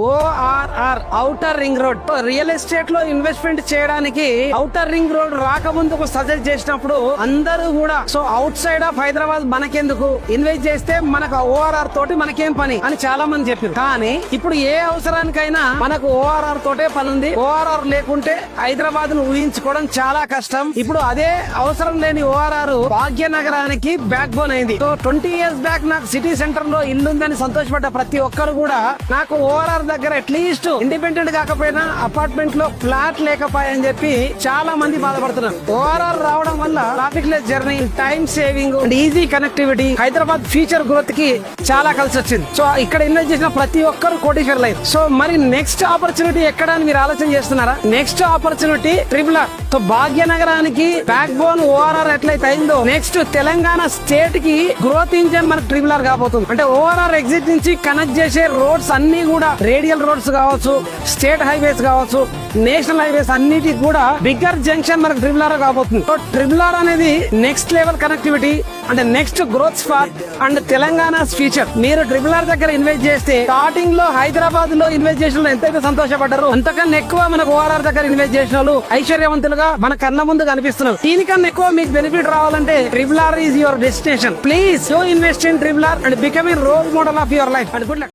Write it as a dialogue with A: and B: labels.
A: ORR outer ring road real estate లో investment చేయడానికి outer ring road రాకముందుకు suggest చేసినప్పుడు అందరూ కూడా so out side of Hyderabad మనకెందుకు ఇన్వెస్ట్ చేస్తే మనకు ORR తోటి మనకేం పని అని చాలా మంది చెప్పారు. కానీ ఇప్పుడు ఏ అవసరానికైనా మనకు ORR తోటే పని ఉంది. ORR లేకుంటే హైదరాబాద్ ను ఊహించుకోవడం చాలా కష్టం. ఇప్పుడు అదే అవసరం లేని ORR భాగ్యనగరానికి బ్యాక్ బోన్ అయింది. సో 20 years బ్యాక్ నాకు సిటీ సెంటర్ లో ఇల్లుందని సంతోషపడ్డ ప్రతి ఒక్కరు కూడా నాకు ORR దగ్గర అట్లీస్ట్ ఇండిపెండెంట్ కాకపోయినా అపార్ట్మెంట్ లో ఫ్లాట్ లేకపోయాయని చెప్పి చాలా మంది బాధపడుతున్నారు. ORR రావడం వల్ల traffic less journey, time saving and easy connectivity Hyderabad future growth కి చాలా కలిసి వచ్చింది. సో ఇక్కడ ఇన్వెస్ట్ చేసిన ప్రతి ఒక్కరు కోటీశ్వరులు అయ్యారు. సో మరి నెక్స్ట్ ఆపర్చునిటీ ఎక్కడ అని మీరు ఆలోచన చేస్తున్నారా? Next opportunity triple R. So భాగ్యనగరానికి బ్యాక్ బోన్ ORR ఎట్లయితే అయిందో నెక్స్ట్ తెలంగాణ స్టేట్ కి గ్రోత్ ఇంజన్ మనకు ట్రిపుల్ ఆర్ కాబోతుంది. అంటే ORR ఎగ్జిట్ నుంచి కనెక్ట్ చేసే రోడ్స్ అన్ని కూడా రేడియల్ రోడ్స్ కావచ్చు, స్టేట్ హైవేస్ కావచ్చు, నేషనల్ హైవేస్ అన్నిటికి కూడా బిగ్గర్ జంక్షన్ మనకు ట్రిపుల్ ఆర్ కాబోతుంది. సో ట్రిపుల్ ఆర్ అనేది నెక్స్ట్ లెవెల్ కనెక్టివిటీ అంటే next growth spot and Telangana future. మీరు ట్రిపుల్ ఆర్ దగ్గర ఇన్వెస్ట్ చేస్తే స్టార్టింగ్ లో హైదరాబాద్ లో ఇన్వెస్ట్ చేసిన వాళ్ళు ఎంతైతే సంతోషపడ్డారు అంతకన్నా ఎక్కువ మనకు ORR దగ్గర ఇన్వెస్ట్ చేసిన వాళ్ళు ఐశ్వర్యవంతులుగా మన కన్న ముందు కనిపిస్తున్నారు. దీనికన్నా ఎక్కువ మీకు బెనిఫిట్ రావాలంటే triple R is your destination. Please do invest in triple R and become a role model of your life and good luck.